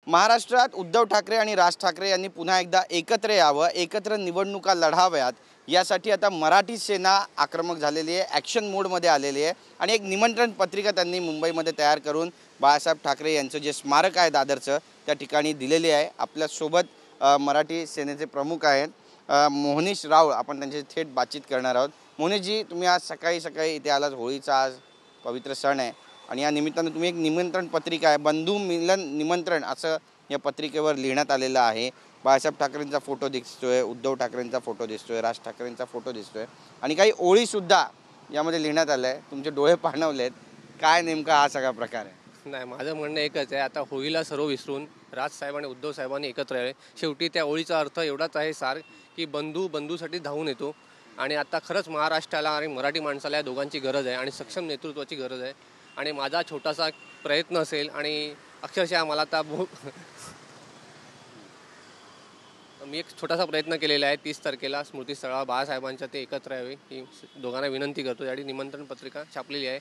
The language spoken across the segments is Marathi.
महाराष्ट्रात उद्धव ठाकरे आणि राज ठाकरे यांनी पुन्हा एकदा एकत्र यावं, एकत्र निवडणुका लढाव्यात यासाठी आता मराठी सेना आक्रमक झालेली आहे, ॲक्शन मोडमध्ये आलेली आहे आणि एक निमंत्रण पत्रिका त्यांनी मुंबईमध्ये तयार करून बाळासाहेब ठाकरे यांचं जे स्मारक आहे दादरचं त्या ठिकाणी दिलेली आहे। आपल्यासोबत मराठी सेनेचे प्रमुख आहेत मोहनीश राव, आपण त्यांची थेट बातचीत करणार आहोत। मोहनीशजी, तुम्ही आज सकाळी इथे आलात, होळीचा आज पवित्र सण आहे आणि या निमित्तानं तुम्ही एक निमंत्रण पत्रिका आहे, बंधू मिलन निमंत्रण असं या पत्रिकेवर लिहिण्यात आलेलं आहे। बाळासाहेब ठाकरेंचा फोटो दिसतोय, उद्धव ठाकरेंचा फोटो दिसतोय, राज ठाकरेंचा फोटो दिसतोय आणि काही ओळीसुद्धा यामध्ये लिहिण्यात आल्या आहे। तुमचे डोळे पाणवलेत, काय नेमका हा सगळा प्रकार आहे? नाही, माझं म्हणणं एकच आहे, आता होळीला सर्व विसरून राजसाहेब आणि उद्धव साहेबांनी एकत्र यावे। शेवटी त्या ओळीचा अर्थ एवढाच आहे सार की बंधूसाठी धावून येतो आणि आता खरंच महाराष्ट्राला आणि मराठी माणसाला या दोघांची गरज आहे आणि सक्षम नेतृत्वाची गरज आहे। आणि माझा छोटासा प्रयत्न असेल आणि अक्षरशः मला आता मी एक छोटासा प्रयत्न केलेला आहे, 30 तारखेला स्मृतीस्थळावर बाळासाहेबांच्या ते एकत्र यावे ही दोघांना विनंती करतो। याची निमंत्रण पत्रिका छापलेली आहे।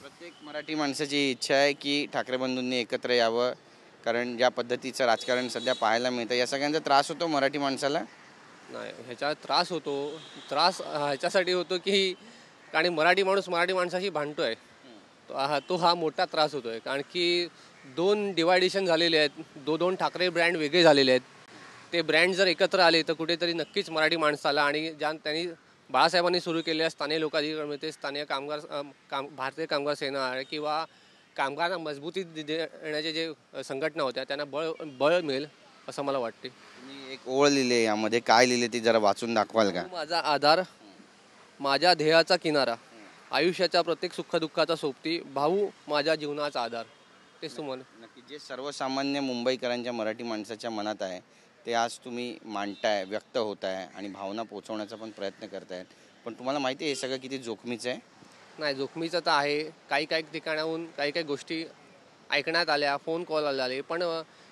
प्रत्येक मराठी माणसाची इच्छा आहे की ठाकरे बंधूंनी एकत्र यावं, कारण ज्या पद्धतीचं राजकारण सध्या पाहायला मिळतं या सगळ्यांचा त्रास होतो मराठी माणसाला। नाही, ह्याचा त्रास होतो, त्रास ह्याच्यासाठी होतो की आणि मराठी माणूस मराठी माणसाशी भांडतोय, तो हा मोठा त्रास होतोय। कारण की दोन डिवायडेशन झालेले आहेत, दोन ठाकरे ब्रँड वेगळे झालेले आहेत। ते ब्रँड जर एकत्र आले तर कुठेतरी नक्कीच मराठी माणसाला आणि त्यांनी बाळासाहेबांनी सुरू केलेल्या स्थानिक लोकाधिकार स्थानिक भारतीय कामगार सेना आहे किंवा कामगारांना मजबूती देण्याचे जे संघटना होत्या त्यांना बळ मिळेल असं मला वाटते। तुम्ही एक ओळ लिहिली, यामध्ये काय लिहिले ती जरा वाचून दाखवाल का? माझा आधार, माझ्या ध्येयाचा किनारा, आयुष्याच्या प्रत्येक सुखदुःखाचा सोबती, भाऊ माझ्या जीवनाचा आधार। तेच तुम्हाला नक्की जे सर्वसामान्य मुंबईकरांच्या मराठी माणसाच्या मनात आहे ते आज तुम्ही मांडताय, व्यक्त होत आहे आणि भावना पोहोचवण्याचा पण प्रयत्न करतायत। पण तुम्हाला माहिती आहे हे सगळं किती जोखमीचं आहे? नाही, जोखमीचं तर आहे। काही ठिकाणाहून काही गोष्टी ऐकण्यात आल्या, फोन कॉल आले, पण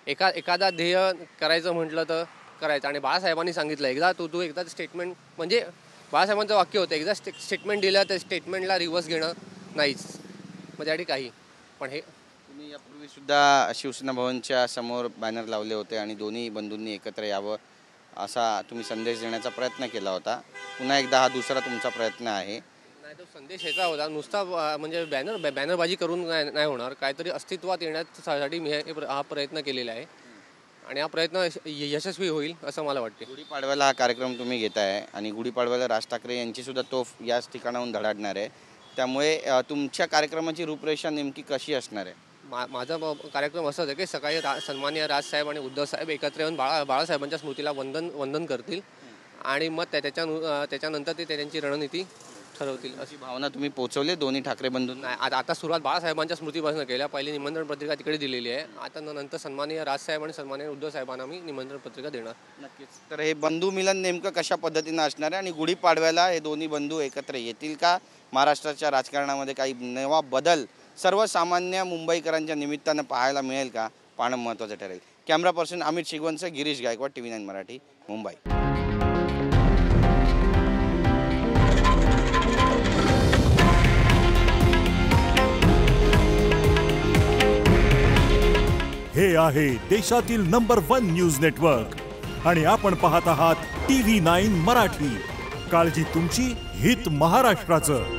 एखादा ध्येय करायचं म्हटलं तर करायचं। आणि बाळासाहेबांनी सांगितलं एकदा तू एकदा स्टेटमेंट, म्हणजे बाळासाहेबांचं वाक्य होतं, एकदा स्टेटमेंट दिलं तर स्टेटमेंटला रिव्हर्स घेणं नाहीच, म्हणजे आणि काही पण हे तुम्ही यापूर्वी सुद्धा शिवसेना भवनच्या समोर बॅनर लावले होते आणि दोन्ही बंधूंनी एकत्र यावं असा तुम्ही संदेश देण्याचा प्रयत्न केला होता। पुन्हा एकदा हा दुसरा तुमचा प्रयत्न आहे? नाही, तो संदेश ह्याचा होता, नुसता म्हणजे बॅनरबाजी करून नाही होणार, काहीतरी अस्तित्वात येण्यासाठी मी हा प्रयत्न केलेला आहे आणि हा प्रयत्न यशस्वी होईल असं मला वाटते। गुढीपाडव्याला हा कार्यक्रम तुम्ही घेताय आणि गुढीपाडव्याला राज ठाकरे यांची सुद्धा तोफ याच ठिकाणाहून धडाडणार आहे, त्यामुळे तुमच्या कार्यक्रमाची रूपरेषा नेमकी कशी असणार आहे? माझा कार्यक्रम असाच आहे की सकाळी सन्माननीय राजसाहेब आणि उद्धव साहेब एकत्र येऊन बाळासाहेबांच्या स्मृतीला वंदन करतील आणि मग त्याच्यानंतर ते त्यांची रणनीती ठरवतील अशी भावना तुम्ही पोहोचवली दोन्ही ठाकरे बंधूंना? नाही, आता सुरुवात बाळासाहेबांच्या स्मृतीपासून केल्या। पहिली निमंत्रण पत्रिका तिकडे दिलेली आहे, आता नंतर सन्माननीय राजसाहेब आणि सन्माननीय उद्धव साहेबांना मी निमंत्रण पत्रिका देणार। नक्कीच। तर हे बंधू मिलन नेमकं कशा पद्धतीनं असणार आहे आणि गुढीपाडव्याला हे दोन्ही बंधू एकत्र येतील का? महाराष्ट्राच्या राजकारणामध्ये काही नवा बदल सर्वसामान्य मुंबईकरांच्या निमित्तानं पाहायला मिळेल का? पाहणं महत्त्वाचं ठरेल। कॅमेरा पर्सन अमित शिगवणसह गिरीश गायकवाड, TV9 मराठी, मुंबई। हे आहे देशातील नंबर 1 न्यूज नेटवर्क आणि आपण पाहत आहात TV9 मराठी। काळजी तुमची, हित महाराष्ट्राचं।